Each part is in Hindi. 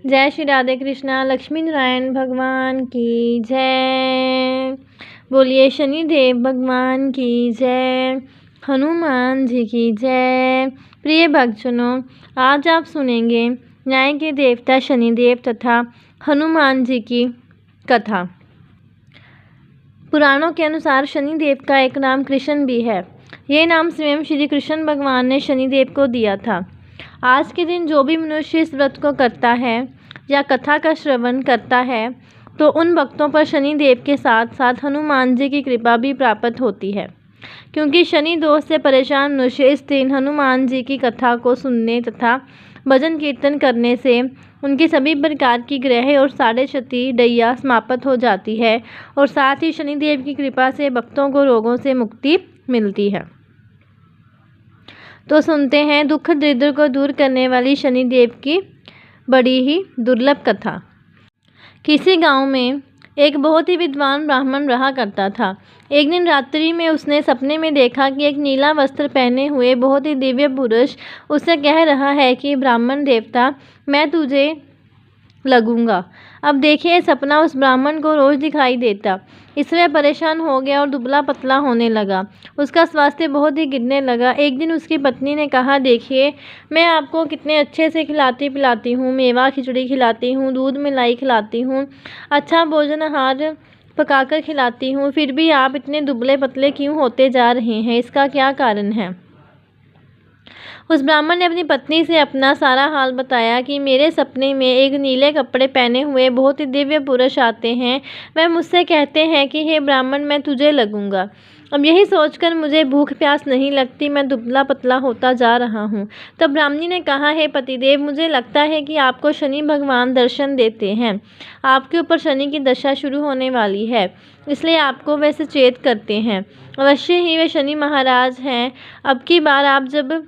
जय श्री राधे कृष्णा। लक्ष्मी नारायण भगवान की जय। बोलिए शनिदेव भगवान की जय, हनुमान जी की जय। प्रिय भक्तजनों, आज आप सुनेंगे न्याय के देवता शनिदेव तथा हनुमान जी की कथा। पुराणों के अनुसार शनिदेव का एक नाम कृष्ण भी है। ये नाम स्वयं श्री कृष्ण भगवान ने शनिदेव को दिया था। आज के दिन जो भी मनुष्य इस व्रत को करता है या कथा का श्रवण करता है तो उन भक्तों पर शनिदेव के साथ साथ हनुमान जी की कृपा भी प्राप्त होती है, क्योंकि शनि दोष से परेशान मनुष्य इस दिन हनुमान जी की कथा को सुनने तथा भजन कीर्तन करने से उनकी सभी प्रकार की ग्रह और साढ़े क्षति दैया समाप्त हो जाती है और साथ ही शनिदेव की कृपा से भक्तों को रोगों से मुक्ति मिलती है। तो सुनते हैं दुख दरिद्र को दूर करने वाली शनिदेव की बड़ी ही दुर्लभ कथा। किसी गांव में एक बहुत ही विद्वान ब्राह्मण रहा करता था। एक दिन रात्रि में उसने सपने में देखा कि एक नीला वस्त्र पहने हुए बहुत ही दिव्य पुरुष उससे कह रहा है कि ब्राह्मण देवता, मैं तुझे लगूंगा। अब देखिए, सपना उस ब्राह्मण को रोज दिखाई देता। इसलिए परेशान हो गया और दुबला पतला होने लगा। उसका स्वास्थ्य बहुत ही गिरने लगा। एक दिन उसकी पत्नी ने कहा, देखिए, मैं आपको कितने अच्छे से खिलाती पिलाती हूँ, मेवा खिचड़ी खिलाती हूँ, दूध मिलाई खिलाती हूँ, अच्छा भोजन आहार पकाकर खिलाती हूँ, फिर भी आप इतने दुबले पतले क्यों होते जा रहे हैं? इसका क्या कारण है? उस ब्राह्मण ने अपनी पत्नी से अपना सारा हाल बताया कि मेरे सपने में एक नीले कपड़े पहने हुए बहुत ही दिव्य पुरुष आते हैं। वह मुझसे कहते हैं कि हे ब्राह्मण, मैं तुझे लगूंगा। अब यही सोचकर मुझे भूख प्यास नहीं लगती, मैं दुबला पतला होता जा रहा हूँ। तब ब्राह्मणी ने कहा, हे पतिदेव, मुझे लगता है कि आपको शनि भगवान दर्शन देते हैं। आपके ऊपर शनि की दशा शुरू होने वाली है, इसलिए आपको वे सचेत करते हैं। अवश्य ही वे शनि महाराज हैं। अब की बार आप जब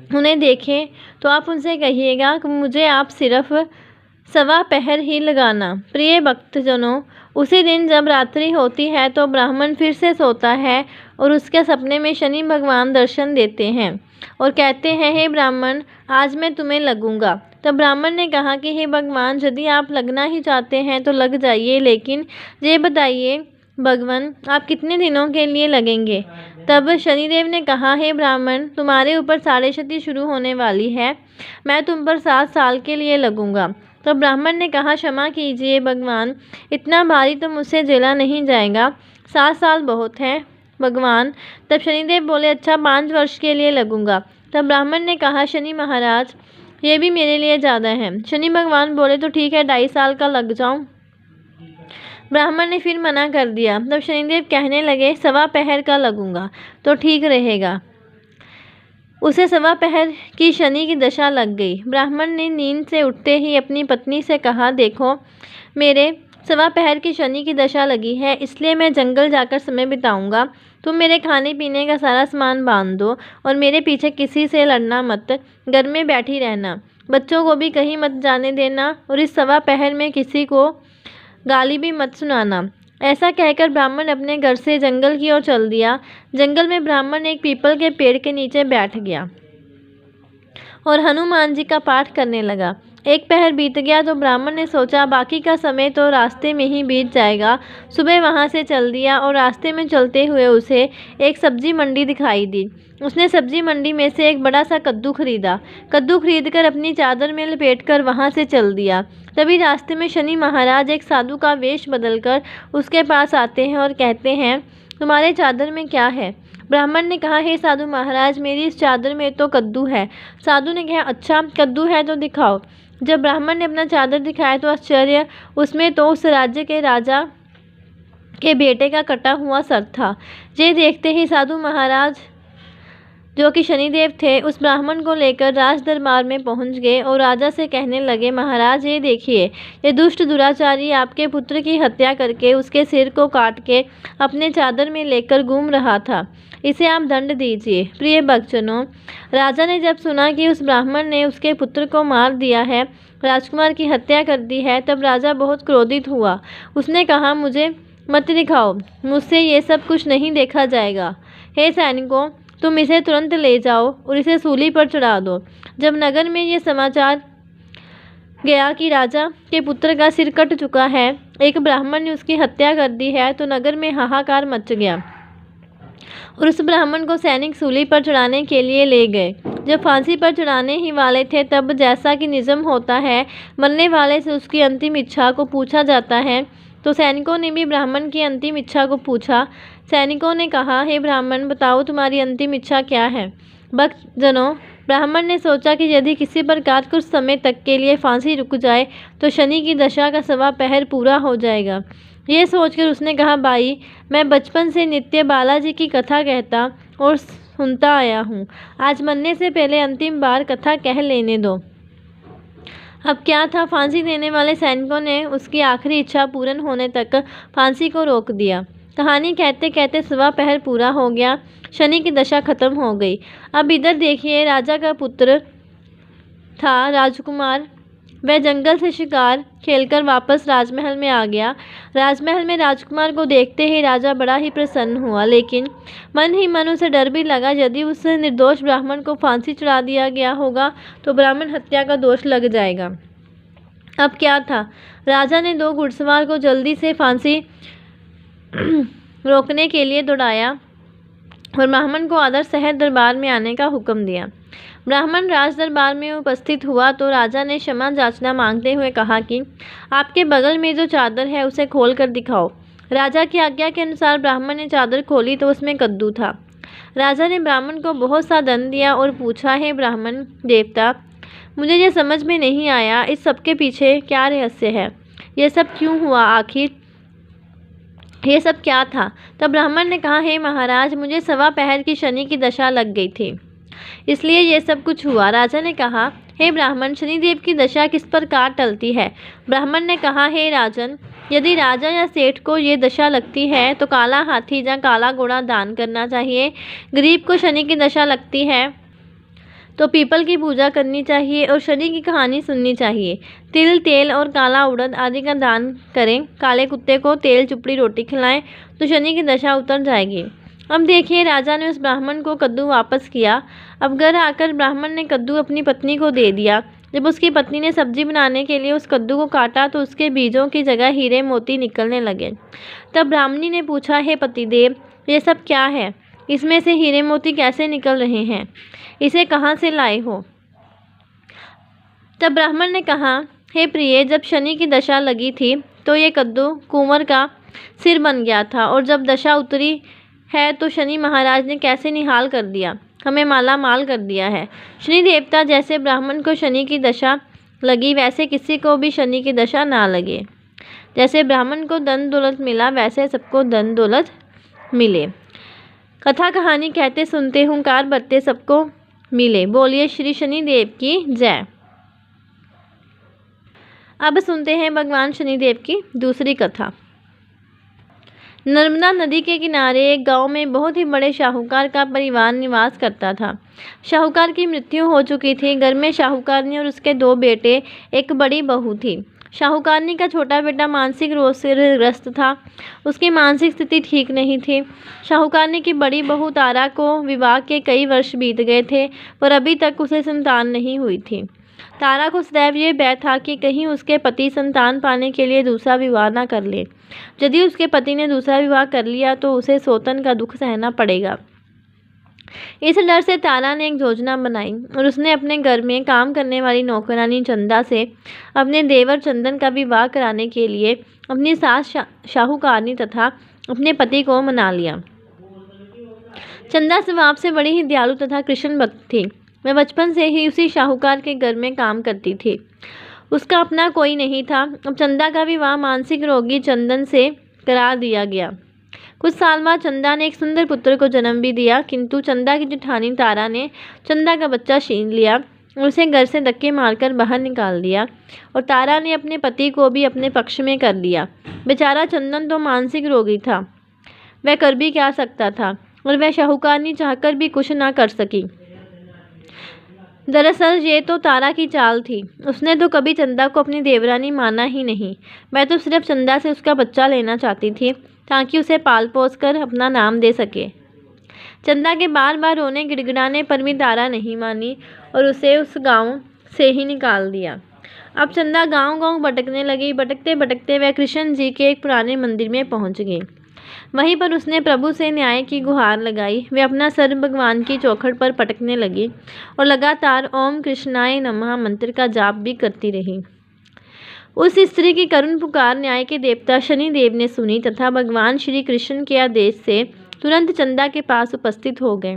उन्हें देखें तो आप उनसे कहिएगा कि मुझे आप सिर्फ 1.25 पहर ही लगाना। प्रिय भक्तजनों, उसी दिन जब रात्रि होती है तो ब्राह्मण फिर से सोता है और उसके सपने में शनि भगवान दर्शन देते हैं और कहते हैं, हे ब्राह्मण, आज मैं तुम्हें लगूंगा। तब ब्राह्मण ने कहा कि हे भगवान, यदि आप लगना ही चाहते हैं तो लग जाइए, लेकिन ये बताइए भगवान, आप कितने दिनों के लिए लगेंगे? तब शनिदेव ने कहा, हे ब्राह्मण, तुम्हारे ऊपर साढ़े क्षति शुरू होने वाली है, मैं तुम पर 7 साल के लिए लगूंगा। तब ब्राह्मण ने कहा, क्षमा कीजिए भगवान, इतना भारी तो मुझसे झेला नहीं जाएगा, 7 साल बहुत है भगवान। तब शनिदेव बोले, अच्छा 5 वर्ष के लिए लगूंगा। तब ब्राह्मण ने कहा, शनि महाराज, ये भी मेरे लिए ज़्यादा है। शनि भगवान बोले, तो ठीक है, 2.5 साल का लग जाऊं। ब्राह्मण ने फिर मना कर दिया। तब शनिदेव कहने लगे, 1.25 पहर का लगूंगा तो ठीक रहेगा। उसे 1.25 पहर की शनि की दशा लग गई। ब्राह्मण ने नींद से उठते ही अपनी पत्नी से कहा, देखो, मेरे 1.25 पहर की शनि की दशा लगी है, इसलिए मैं जंगल जाकर समय बिताऊंगा। तुम मेरे खाने पीने का सारा सामान बांध दो और मेरे पीछे किसी से लड़ना मत, घर में बैठी रहना, बच्चों को भी कहीं मत जाने देना और इस 1.25 पहर में किसी को गाली भी मत सुनाना। ऐसा कहकर ब्राह्मण अपने घर से जंगल की ओर चल दिया। जंगल में ब्राह्मण एक पीपल के पेड़ के नीचे बैठ गया और हनुमान जी का पाठ करने लगा। 1 पहर बीत गया तो ब्राह्मण ने सोचा, बाकी का समय तो रास्ते में ही बीत जाएगा। सुबह वहाँ से चल दिया और रास्ते में चलते हुए उसे एक सब्जी मंडी दिखाई दी। उसने सब्जी मंडी में से एक बड़ा सा कद्दू खरीदा। कद्दू खरीदकर अपनी चादर में लपेटकर वहाँ से चल दिया। तभी रास्ते में शनि महाराज एक साधु का वेश बदलकर उसके पास आते हैं और कहते हैं, तुम्हारे चादर में क्या है? ब्राह्मण ने कहा, हे साधु महाराज, मेरी इस चादर में तो कद्दू है। साधु ने कहा, अच्छा कद्दू है तो दिखाओ। जब ब्राह्मण ने अपना चादर दिखाया तो आश्चर्य, उसमें तो उस राज्य के राजा के बेटे का कटा हुआ सर था। ये देखते ही साधु महाराज, जो कि शनिदेव थे, उस ब्राह्मण को लेकर राज दरबार में पहुंच गए और राजा से कहने लगे, महाराज, ये देखिए, ये दुष्ट दुराचारी आपके पुत्र की हत्या करके उसके सिर को काट के अपने चादर में लेकर घूम रहा था, इसे आप दंड दीजिए। प्रिय भक्तजनों, राजा ने जब सुना कि उस ब्राह्मण ने उसके पुत्र को मार दिया है, राजकुमार की हत्या कर दी है, तब राजा बहुत क्रोधित हुआ। उसने कहा, मुझे मत दिखाओ, मुझसे ये सब कुछ नहीं देखा जाएगा। हे सैनिकों, तुम इसे तुरंत ले जाओ और इसे सूली पर चढ़ा दो। जब नगर में ये समाचार गया कि राजा के पुत्र का सिर कट चुका है, एक ब्राह्मण ने उसकी हत्या कर दी है, तो नगर में हाहाकार मच गया और उस ब्राह्मण को सैनिक सूली पर चढ़ाने के लिए ले गए। जब फांसी पर चढ़ाने ही वाले थे, तब जैसा कि निज़म होता है, मरने वाले से उसकी अंतिम इच्छा को पूछा जाता है, तो सैनिकों ने भी ब्राह्मण की अंतिम इच्छा को पूछा। सैनिकों ने कहा, हे ब्राह्मण, बताओ तुम्हारी अंतिम इच्छा क्या है। भक्तजनों, ब्राह्मण ने सोचा कि यदि किसी प्रकार कुछ समय तक के लिए फांसी रुक जाए तो शनि की दशा का 1.25 पहर पूरा हो जाएगा। ये सोचकर उसने कहा, भाई, मैं बचपन से नित्य बालाजी की कथा कहता और सुनता आया हूँ। आज मरने से पहले अंतिम बार कथा कह लेने दो। अब क्या था, फांसी देने वाले सैनिकों ने उसकी आखिरी इच्छा पूर्ण होने तक फांसी को रोक दिया। कहानी कहते कहते 1.25 पहर पूरा हो गया, शनि की दशा खत्म हो गई। अब इधर देखिए, राजा का पुत्र था राजकुमार, वह जंगल से शिकार खेलकर वापस राजमहल में आ गया। राजमहल में राजकुमार को देखते ही राजा बड़ा ही प्रसन्न हुआ, लेकिन मन ही मन उसे डर भी लगा, यदि उस निर्दोष ब्राह्मण को फांसी चढ़ा दिया गया होगा तो ब्राह्मण हत्या का दोष लग जाएगा। अब क्या था, राजा ने 2 घुड़सवार को जल्दी से फांसी रोकने के लिए दौड़ाया और ब्राह्मण को आदर सहित दरबार में आने का हुक्म दिया। ब्राह्मण राज दरबार में उपस्थित हुआ तो राजा ने क्षमा याचना मांगते हुए कहा कि आपके बगल में जो चादर है उसे खोल कर दिखाओ। राजा की आज्ञा के अनुसार ब्राह्मण ने चादर खोली तो उसमें कद्दू था। राजा ने ब्राह्मण को बहुत सा दंड दिया और पूछा, हे ब्राह्मण देवता, मुझे ये समझ में नहीं आया, इस सब के पीछे क्या रहस्य है, ये सब क्यों हुआ, आखिर ये सब क्या था। तब ब्राह्मण ने कहा, हे महाराज, मुझे 1.25 पहर की शनि की दशा लग गई थी, इसलिए ये सब कुछ हुआ। राजा ने कहा, हे ब्राह्मण, शनिदेव की दशा किस प्रकार टलती है। ब्राह्मण ने कहा, हे राजन, यदि राजा या सेठ को ये दशा लगती है तो काला हाथी या काला घोड़ा दान करना चाहिए। गरीब को शनि की दशा लगती है तो पीपल की पूजा करनी चाहिए और शनि की कहानी सुननी चाहिए। तिल, तेल और काला उड़द आदि का दान करें। काले कुत्ते को तेल चुपड़ी रोटी खिलाएं तो शनि की दशा उतर जाएगी। अब देखिए, राजा ने उस ब्राह्मण को कद्दू वापस किया। अब घर आकर ब्राह्मण ने कद्दू अपनी पत्नी को दे दिया। जब उसकी पत्नी ने सब्जी बनाने के लिए उस कद्दू को काटा तो उसके बीजों की जगह हीरे मोती निकलने लगे। तब ब्राह्मणी ने पूछा, हे पतिदेव, ये सब क्या है, इसमें से हीरे मोती कैसे निकल रहे हैं, इसे कहाँ से लाए हो। तब ब्राह्मण ने कहा, हे प्रिय, जब शनि की दशा लगी थी तो ये कद्दू कुंवर का सिर बन गया था, और जब दशा उतरी है तो शनि महाराज ने कैसे निहाल कर दिया, हमें माला माल कर दिया है। शनि देवता, जैसे ब्राह्मण को शनि की दशा लगी वैसे किसी को भी शनि की दशा ना लगे। जैसे ब्राह्मण को धन दौलत मिला वैसे सबको धन दौलत मिले। कथा कहानी कहते सुनते हुंकार बरते सबको मिले। बोलिए श्री शनिदेव की जय। अब सुनते हैं भगवान शनिदेव की दूसरी कथा। नर्मदा नदी के किनारे एक गांव में बहुत ही बड़े शाहूकार का परिवार निवास करता था। शाहूकार की मृत्यु हो चुकी थी। घर में शाहूकारनी और उसके 2 बेटे, एक बड़ी बहू थी। शाहूकारनी का छोटा बेटा मानसिक रोग से ग्रस्त था। उसकी मानसिक स्थिति ठीक नहीं थी। शाहूकारनी की बड़ी बहू तारा को विवाह के कई वर्ष बीत गए थे, पर अभी तक उसे संतान नहीं हुई थी। तारा को सदैव ये भय था कि कहीं उसके पति संतान पाने के लिए दूसरा विवाह न कर ले। यदि उसके पति ने दूसरा विवाह कर लिया तो उसे सौतन का दुख सहना पड़ेगा। इस डर से तारा ने एक योजना बनाई और उसने अपने घर में काम करने वाली नौकरानी चंदा से अपने देवर चंदन का विवाह कराने के लिए अपनी सास शाहूकारनी तथा अपने पति को मना लिया। चंदा स्वभाव से बड़ी ही दयालु तथा कृष्ण भक्त थी। वह बचपन से ही उसी शाहूकार के घर में काम करती थी। उसका अपना कोई नहीं था। अब चंदा का विवाह मानसिक रोगी चंदन से करा दिया गया। कुछ साल बाद चंदा ने एक सुंदर पुत्र को जन्म भी दिया, किंतु चंदा की जेठानी तारा ने चंदा का बच्चा छीन लिया और उसे घर से धक्के मारकर बाहर निकाल दिया, और तारा ने अपने पति को भी अपने पक्ष में कर लिया। बेचारा चंदन तो मानसिक रोगी था, वह कर भी क्या सकता था, और वह शाहूकारनी चाहकर भी कुछ ना कर सकी। दरअसल ये तो तारा की चाल थी। उसने तो कभी चंदा को अपनी देवरानी माना ही नहीं। मैं तो सिर्फ चंदा से उसका बच्चा लेना चाहती थी ताकि उसे पाल पोस कर अपना नाम दे सके। चंदा के बार बार रोने गिड़गिड़ाने पर भी तारा नहीं मानी और उसे उस गांव से ही निकाल दिया। अब चंदा गांव-गांव भटकने लगी। भटकते भटकते वह कृष्ण जी के एक पुराने मंदिर में पहुंच गई। वहीं पर उसने प्रभु से न्याय की गुहार लगाई। वे अपना सर भगवान की चौखट पर पटकने लगी और लगातार ओम कृष्णाय नमः मंत्र का जाप भी करती रही। उस स्त्री की करुण पुकार न्याय के देवता शनि देव ने सुनी तथा भगवान श्री कृष्ण के आदेश से तुरंत चंदा के पास उपस्थित हो गए।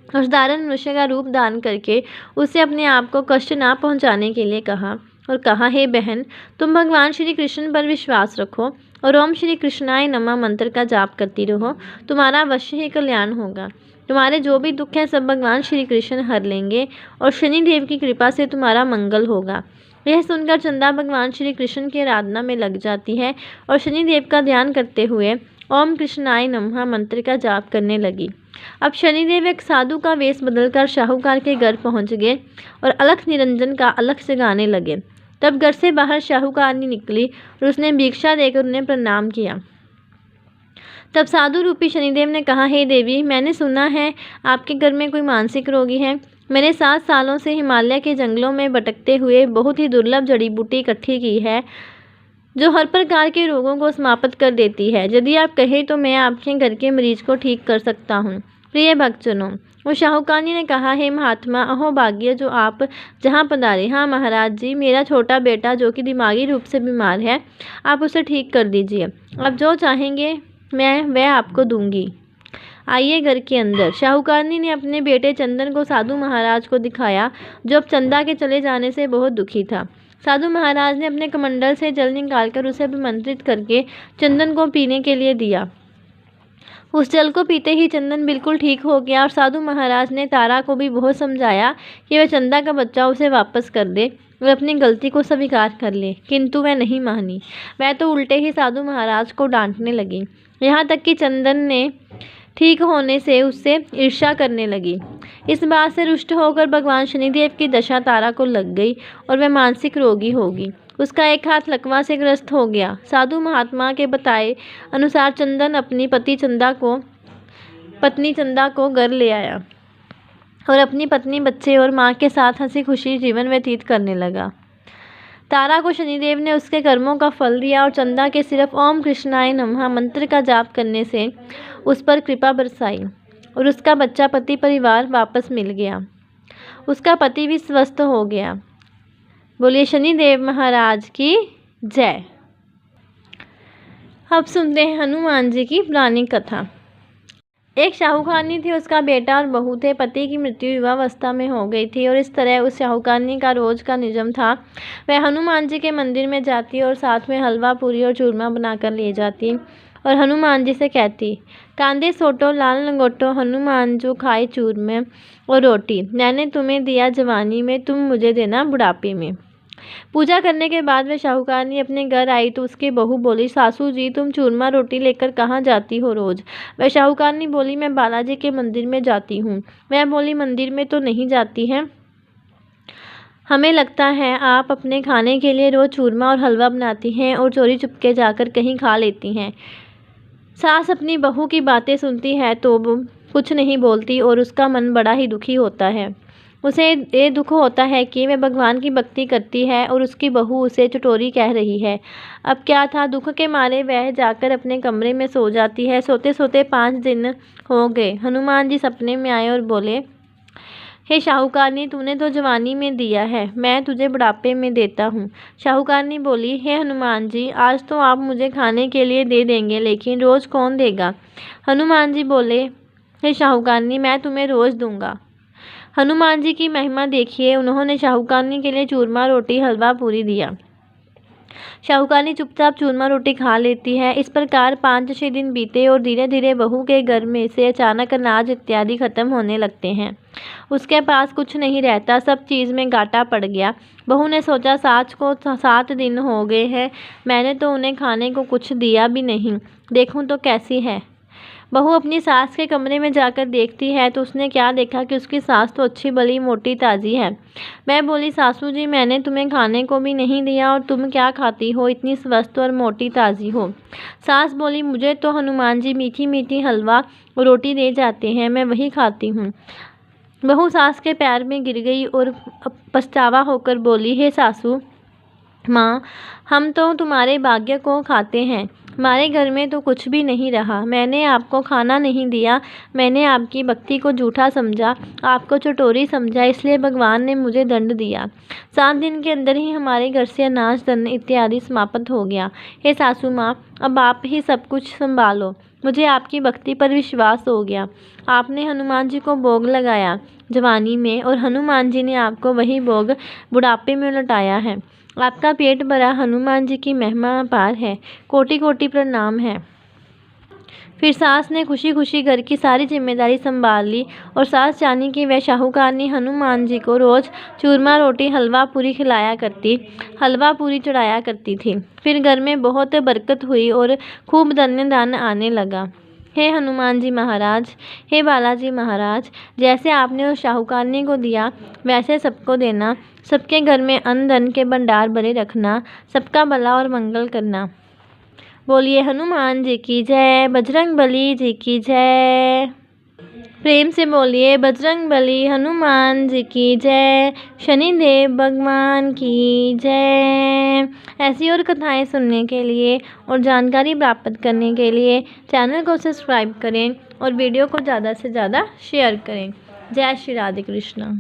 साधारण मनुष्य का रूप धारण करके उसे अपने आप को कष्ट ना पहुंचाने के लिए कहा और कहा, हे बहन, तुम भगवान श्री कृष्ण पर विश्वास रखो और ओम श्री कृष्णाय नमः मंत्र का जाप करती रहो। तुम्हारा अवश्य ही कल्याण होगा। तुम्हारे जो भी दुख हैं सब भगवान श्री कृष्ण हर लेंगे और शनि देव की कृपा से तुम्हारा मंगल होगा। यह सुनकर चंदा भगवान श्री कृष्ण की आराधना में लग जाती है और शनि देव का ध्यान करते हुए ओम कृष्णाय नमः मंत्र का जाप करने लगी। अब शनिदेव एक साधु का वेश बदलकर शाहूकार के घर पहुंच गए और अलख निरंजन का अलख से गाने लगे। तब घर से बाहर शाहूकारनी निकली और उसने भिक्षा देकर उन्हें प्रणाम किया। तब साधु रूपी शनिदेव ने कहा, हे देवी, मैंने सुना है आपके घर में कोई मानसिक रोगी है। मैंने 7 सालों से हिमालय के जंगलों में भटकते हुए बहुत ही दुर्लभ जड़ी बूटी इकट्ठी की है जो हर प्रकार के रोगों को समाप्त कर देती है। यदि आप कहें तो मैं आपके घर के मरीज को ठीक कर सकता हूँ। प्रिय भक्तजनों, वो शाहूकारनी ने कहा, हे महात्मा, अहो भाग्य जो आप जहाँ पधारे। हाँ महाराज जी, मेरा छोटा बेटा जो कि दिमागी रूप से बीमार है, आप उसे ठीक कर दीजिए। आप जो चाहेंगे मैं वह आपको दूंगी। आइए घर के अंदर। शाहूकारनी ने अपने बेटे चंदन को साधु महाराज को दिखाया जो अब चंदा के चले जाने से बहुत दुखी था। साधु महाराज ने अपने कमंडल से जल निकालकर उसे अभिमंत्रित करके चंदन को पीने के लिए दिया। उस जल को पीते ही चंदन बिल्कुल ठीक हो गया और साधु महाराज ने तारा को भी बहुत समझाया कि वह चंदा का बच्चा उसे वापस कर दे और अपनी गलती को स्वीकार कर ले, किंतु वह नहीं मानी। वह तो उल्टे ही साधु महाराज को डांटने लगी। यहाँ तक कि चंदन ने ठीक होने से उससे ईर्ष्या करने लगी। इस बात से रुष्ट होकर भगवान शनिदेव की दशा तारा को लग गई और वह मानसिक रोगी होगी। उसका एक हाथ लकवा से ग्रस्त हो गया। साधु महात्मा के बताए अनुसार चंदन अपनी पत्नी चंदा को घर ले आया और अपनी पत्नी, बच्चे और माँ के साथ हंसी खुशी जीवन व्यतीत करने लगा। तारा को शनिदेव ने उसके कर्मों का फल दिया और चंदा के सिर्फ ओम कृष्णाय नमः मंत्र का जाप करने से उस पर कृपा बरसाई और उसका बच्चा पति परिवार वापस मिल गया। उसका पति भी स्वस्थ हो गया। बोलिए शनिदेव महाराज की जय। अब सुनते हैं हनुमान जी की पुरानी कथा। एक शाहूकारनी थी, उसका बेटा और बहू थे। पति की मृत्यु युवावस्था में हो गई थी और इस तरह उस शाहूकारनी का रोज का नियम था, वह हनुमान जी के मंदिर में जाती और साथ में हलवा, पूरी और चूरमा बनाकर ले जाती और हनुमान जी से कहती, कांदे सोटो लाल लंगोटो हनुमान जो खाए चूरमे और रोटी, मैंने तुम्हें दिया जवानी में, तुम मुझे देना बुढ़ापे में। पूजा करने के बाद वह शाहूकारनी अपने घर आई तो उसकी बहू बोली, सासू जी तुम चूरमा रोटी लेकर कहाँ जाती हो रोज? वह शाहूकारनी बोली, मैं बालाजी के मंदिर में जाती हूँ। वह बोली, मंदिर में तो नहीं जाती हैं, हमें लगता है आप अपने खाने के लिए रोज चूरमा और हलवा बनाती हैं और चोरी चुपके जाकर कहीं खा लेती हैं। सास अपनी बहू की बातें सुनती है तो वो कुछ नहीं बोलती और उसका मन बड़ा ही दुखी होता है। उसे ये दुख होता है कि वह भगवान की भक्ति करती है और उसकी बहू उसे चटोरी कह रही है। अब क्या था, दुख के मारे वह जाकर अपने कमरे में सो जाती है। सोते सोते 5 दिन हो गए। हनुमान जी सपने में आए और बोले, हे शाहूकारनी, तूने तो जवानी में दिया है, मैं तुझे बुढ़ापे में देता हूँ। शाहूकारनी बोली, हे हनुमान जी, आज तो आप मुझे खाने के लिए दे देंगे, लेकिन रोज़ कौन देगा? हनुमान जी बोले, हे शाहूकारनी, मैं तुम्हें रोज़ दूंगा। हनुमान जी की महिमा देखिए, उन्होंने शाहूकारनी के लिए चूरमा रोटी हलवा पूरी दिया। शाहूकारनी चुपचाप चूरमा रोटी खा लेती है। इस प्रकार 5-6 दिन बीते और धीरे धीरे बहू के घर में से अचानक अनाज इत्यादि खत्म होने लगते हैं। उसके पास कुछ नहीं रहता, सब चीज़ में घाटा पड़ गया। बहू ने सोचा, सास को 7 दिन हो गए हैं, मैंने तो उन्हें खाने को कुछ दिया भी नहीं, देखूं तो कैसी है। बहू अपनी सास के कमरे में जाकर देखती है तो उसने क्या देखा कि उसकी सास तो अच्छी भली मोटी ताज़ी है। वह बोली, सासू जी, मैंने तुम्हें खाने को भी नहीं दिया और तुम क्या खाती हो, इतनी स्वस्थ और मोटी ताज़ी हो। सास बोली, मुझे तो हनुमान जी मीठी मीठी हलवा और रोटी दे जाते हैं, मैं वही खाती हूँ। बहू सास के पैर में गिर गई और पछतावा होकर बोली, हे सासू, माँ, हम तो तुम्हारे भाग्य को खाते हैं। हमारे घर में तो कुछ भी नहीं रहा। मैंने आपको खाना नहीं दिया, मैंने आपकी भक्ति को झूठा समझा, आपको चटोरी समझा, इसलिए भगवान ने मुझे दंड दिया। 7 दिन के अंदर ही हमारे घर से अनाज धन इत्यादि समाप्त हो गया। हे सासू माँ, अब आप ही सब कुछ संभालो। मुझे आपकी भक्ति पर विश्वास हो गया। आपने हनुमान जी को भोग लगाया जवानी में, और हनुमान जी ने आपको वही भोग बुढ़ापे में लौटाया है। आपका पेट भरा हनुमान जी की महिमा अपार है। कोटि कोटि प्रणाम है। फिर सास ने खुशी खुशी घर की सारी जिम्मेदारी संभाल ली, और सास जानी कि वह शाहूकारनी हनुमान जी को रोज चूरमा रोटी हलवा पूरी खिलाया करती, हलवा पूरी चढ़ाया करती थी। फिर घर में बहुत बरकत हुई और खूब धन आने लगा। हे हनुमान जी महाराज, हे बालाजी महाराज, जैसे आपने उस शाहूकारनी को दिया वैसे सबको देना। सबके घर में अन्न धन के भंडार भरे रखना। सबका भला और मंगल करना। बोलिए हनुमान जी की जय, बजरंगबली जी की जय। प्रेम से बोलिए बजरंगबली हनुमान जी की जय, शनिदेव भगवान की जय। ऐसी और कथाएं सुनने के लिए और जानकारी प्राप्त करने के लिए चैनल को सब्सक्राइब करें और वीडियो को ज़्यादा से ज़्यादा शेयर करें। जय श्री राधे कृष्ण।